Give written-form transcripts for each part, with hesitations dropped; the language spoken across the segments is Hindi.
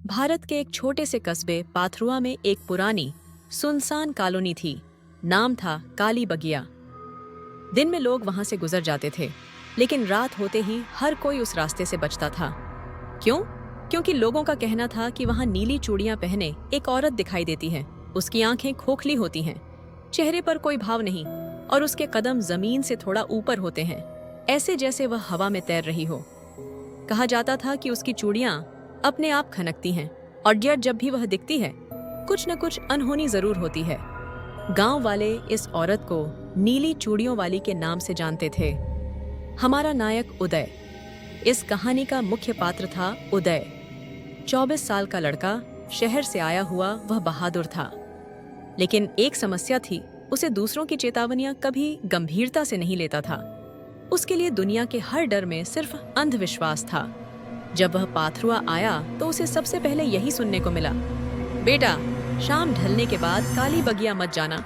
भारत के एक छोटे से कस्बे पाथरुआ में एक पुरानी सुनसान कॉलोनी थी। नाम था काली बगिया। दिन में लोग वहां से गुजर जाते थे, लेकिन रात होते ही हर कोई उस रास्ते से बचता था। क्यों? क्योंकि लोगों का कहना था कि वहां नीली चूड़ियां पहने एक औरत दिखाई देती है। उसकी आंखें खोखली होती हैं, चेहरे पर कोई भाव नहीं, और उसके कदम जमीन से थोड़ा ऊपर होते हैं, ऐसे जैसे वह हवा में तैर रही हो। कहा जाता था कि उसकी चूड़ियां अपने आप खनकती हैं, और जब भी वह दिखती है, कुछ न कुछ अनहोनी जरूर होती है। गांव वाले इस औरत को नीली चूड़ियों वाली के नाम से जानते थे। हमारा नायक उदय, इस कहानी का मुख्य पात्र था उदय। 24 साल का लड़का, शहर से आया हुआ वह बहादुर था। लेकिन एक समस्या थी, उसे दूसरों की चेतावनियां कभी गंभीरता से नहीं लेता था। उसके लिए दुनिया के हर डर में सिर्फ अंधविश्वास था। जब वह पाथरुआ आया तो उसे सबसे पहले यही सुनने को मिला, बेटा, शाम ढलने के बाद काली बगिया मत जाना।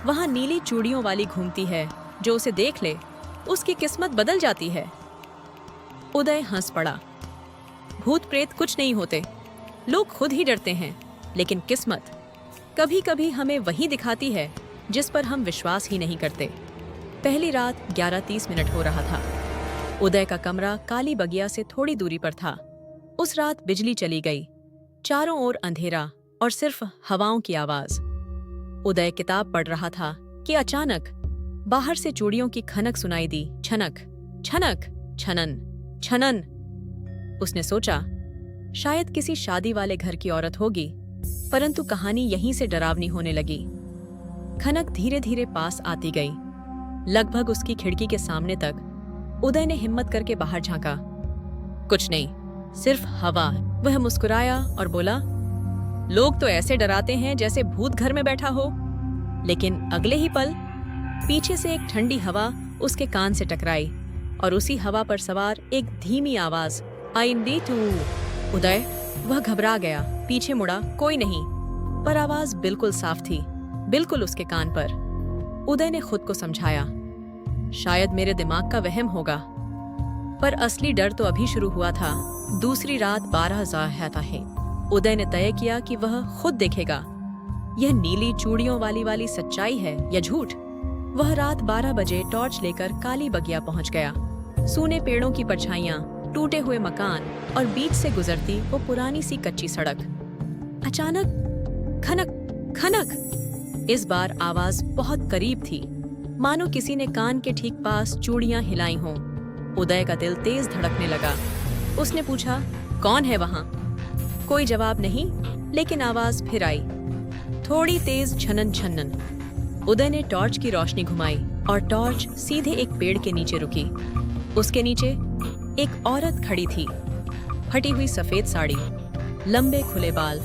वहां नीली चूड़ियों वाली घूमती है, जो उसे देख ले उसकी किस्मत बदल जाती है। उदय हंस पड़ा। भूत प्रेत कुछ नहीं होते, लोग खुद ही डरते हैं। लेकिन किस्मत कभी कभी हमें वही दिखाती है जिस पर हम विश्वास ही नहीं करते। पहली रात 11:30 हो रहा था। उदय का कमरा काली बगिया से थोड़ी दूरी पर था। उस रात बिजली चली गई, चारों ओर अंधेरा और सिर्फ हवाओं की आवाज। उदय किताब पढ़ रहा था कि अचानक बाहर से चूड़ियों की खनक सुनाई दी। छनक छनक, छनन छनन। उसने सोचा, शायद किसी शादी वाले घर की औरत होगी, परंतु कहानी यहीं से डरावनी होने लगी। खनक धीरे धीरे पास आती गई, लगभग उसकी खिड़की के सामने तक। उदय ने हिम्मत करके बाहर झांका। कुछ नहीं, सिर्फ हवा। वह मुस्कुराया और बोला, लोग तो ऐसे डराते हैं जैसे भूत घर में बैठा हो। लेकिन अगले ही पल पीछे से एक ठंडी हवा उसके कान से टकराई, और उसी हवा पर सवार एक धीमी आवाज, आई नीड टू। उदय, वह घबरा गया, पीछे मुड़ा, कोई नहीं। पर आवाज बिल्कुल साफ थी, बिल्कुल उसके कान पर। उदय ने खुद को समझाया, शायद मेरे दिमाग का वहम होगा। पर असली डर तो अभी शुरू हुआ था। दूसरी रात 12 है। उदय ने तय किया कि वह खुद देखेगा, यह नीली चूड़ियों वाली सच्चाई है या झूठ। वह रात 12 बजे टॉर्च लेकर काली बगिया पहुंच गया। सूने पेड़ों की परछाइयां, टूटे हुए मकान और बीच से गुजरती वो पुरानी सी कच्ची सड़क। अचानक खनक खनक। इस बार आवाज बहुत करीब थी, मानो किसी ने कान के ठीक पास चूड़ियां हिलाई हों। उदय का दिल तेज धड़कने लगा। उसने पूछा, कौन है वहां? कोई जवाब नहीं, लेकिन आवाज फिर आई, थोड़ी तेज, छनन छनन। उदय ने टॉर्च की रोशनी घुमाई और टॉर्च सीधे एक पेड़ के नीचे रुकी। उसके नीचे एक औरत खड़ी थी, फटी हुई सफेद साड़ी, लंबे खुले बाल,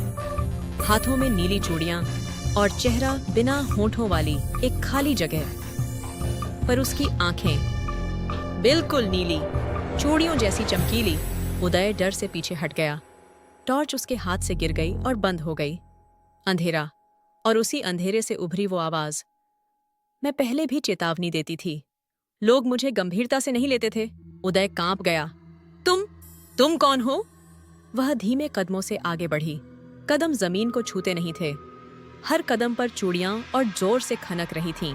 हाथों में नीली चूड़ियां और चेहरा बिना होंठों वाली एक खाली जगह। पर उसकी आंखें बिल्कुल नीली, चूड़ियों जैसी चमकीली। उदय डर से पीछे हट गया। टॉर्च उसके हाथ से गिर गई और बंद हो गई। अंधेरा, और उसी अंधेरे से उभरी वो आवाज, मैं पहले भी चेतावनी देती थी, लोग मुझे गंभीरता से नहीं लेते थे। उदय कांप गया। तुम कौन हो? वह धीमे कदमों से आगे बढ़ी। कदम जमीन को छूते नहीं थे, हर कदम पर चूड़ियां और जोर से खनक रही थीं।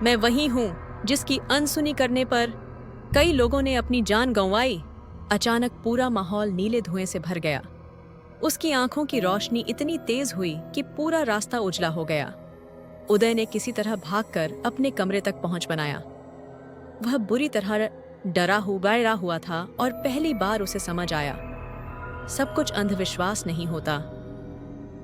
मैं वही हूं जिसकी अनसुनी करने पर कई लोगों ने अपनी जान गंवाई। अचानक पूरा माहौल नीले धुएं से भर गया। उसकी आंखों की रोशनी इतनी तेज हुई कि पूरा रास्ता उजला हो गया। उदय ने किसी तरह भागकर अपने कमरे तक पहुंच बनाया। वह बुरी तरह डरा हुआ था, और पहली बार उसे समझ आया, सब कुछ अंधविश्वास नहीं होता,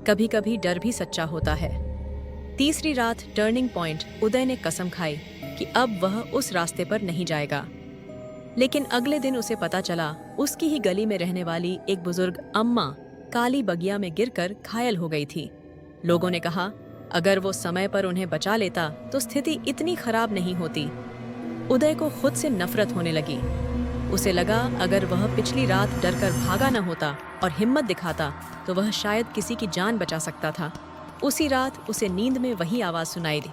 कभी कभी डर भी सच्चा होता है। तीसरी रात टर्निंग पॉइंट, उदय ने कसम खाई कि अब वह उस रास्ते पर नहीं जाएगा। लेकिन अगले दिन उसे पता चला, उसकी ही गली में रहने वाली एक बुजुर्ग अम्मा काली बगिया में गिरकर घायल हो गई थी। लोगों ने कहा, अगर वो समय पर उन्हें बचा लेता तो स्थिति इतनी खराब नहीं होती। उदय को खुद से नफरत होने लगी। उसे लगा, अगर वह पिछली रात डरकर भागा न होता और हिम्मत दिखाता तो वह शायद किसी की जान बचा सकता था। उसी रात उसे नींद में वही आवाज सुनाई दी,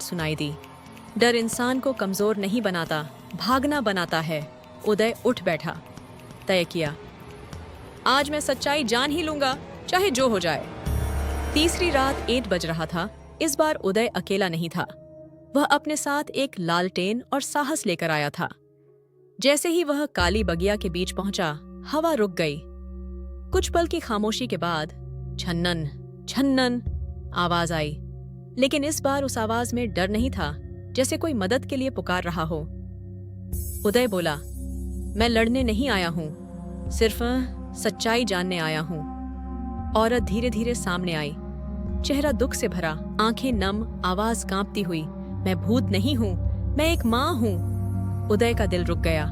सुनाई दी। डर इंसान को कमजोर नहीं बनाता, भागना बनाता है। उदय उठ बैठा, तय किया, आज मैं सच्चाई जान ही लूंगा, चाहे जो हो जाए। तीसरी रात 8 बज रहा था। इस बार उदय अकेला नहीं था। वह अपने साथ एक लालटेन और साहस लेकर आया था। जैसे ही वह काली बगिया के बीच पहुंचा, हवा रुक गई। कुछ पल की खामोशी के बाद छन्नन छन्नन आवाज आई, लेकिन इस बार उस आवाज में डर नहीं था, जैसे कोई मदद के लिए पुकार रहा हो। उदय बोला, मैं लड़ने नहीं आया हूं, सिर्फ सच्चाई जानने आया हूं। औरत धीरे धीरे सामने आई, चेहरा दुख से भरा, आंखें नम, आवाज कांपती हुई। मैं भूत नहीं हूं, मैं एक मां हूं। उदय का दिल रुक गया।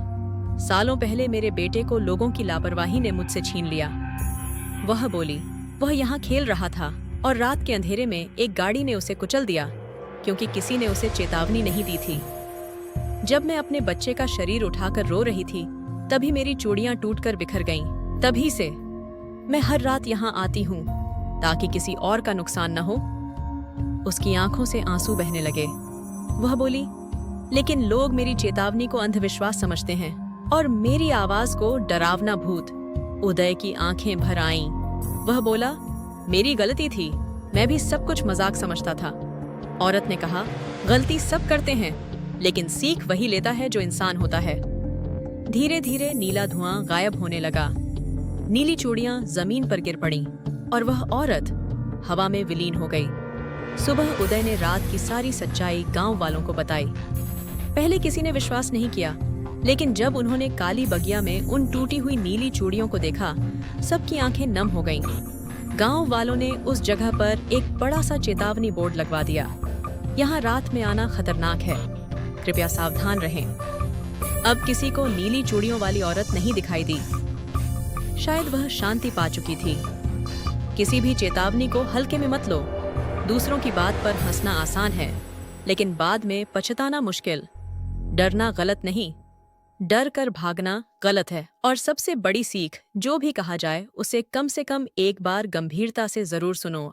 सालों पहले मेरे बेटे को लोगों की लापरवाही ने मुझसे छीन लिया। वह बोली, वह यहाँ खेल रहा था और रात के अंधेरे में एक गाड़ी ने उसे कुचल दिया, क्योंकि किसी ने उसे चेतावनी नहीं दी थी। जब मैं अपने बच्चे का शरीर उठाकर रो रही थी, तभी मेरी चूड़ियां टूटकर बिखर गईं। तभी से मैं हर रात यहाँ आती हूँ, ताकि किसी और का नुकसान न हो। उसकी आंखों से आंसू बहने लगे। वह बोली, लेकिन लोग मेरी चेतावनी को अंधविश्वास समझते हैं और मेरी आवाज को डरावना भूत। उदय की आंखें भर आईं। वह बोला, मेरी गलती थी, मैं भी सब कुछ मजाक समझता था। औरत ने कहा, गलती सब करते हैं, लेकिन सीख वही लेता है जो इंसान होता है। धीरे धीरे नीला धुआं गायब होने लगा। नीली चूड़ियां जमीन पर गिर पड़ीं और वह औरत हवा में विलीन हो गई। सुबह उदय ने रात की सारी सच्चाई गांव वालों को बताई। पहले किसी ने विश्वास नहीं किया, लेकिन जब उन्होंने काली बगिया में उन टूटी हुई नीली चूड़ियों को देखा, सबकी आंखें नम हो गईं। गांव वालों ने उस जगह पर एक बड़ा सा चेतावनी बोर्ड लगवा दिया, यहाँ रात में आना खतरनाक है, कृपया सावधान रहें। अब किसी को नीली चूड़ियों वाली औरत नहीं दिखाई दी। शायद वह शांति पा चुकी थी। किसी भी चेतावनी को हल्के में मत लो। दूसरों की बात पर हंसना आसान है, लेकिन बाद में पछताना मुश्किल। डरना गलत नहीं, डर कर भागना गलत है। और सबसे बड़ी सीख, जो भी कहा जाए उसे कम से कम एक बार गंभीरता से जरूर सुनो।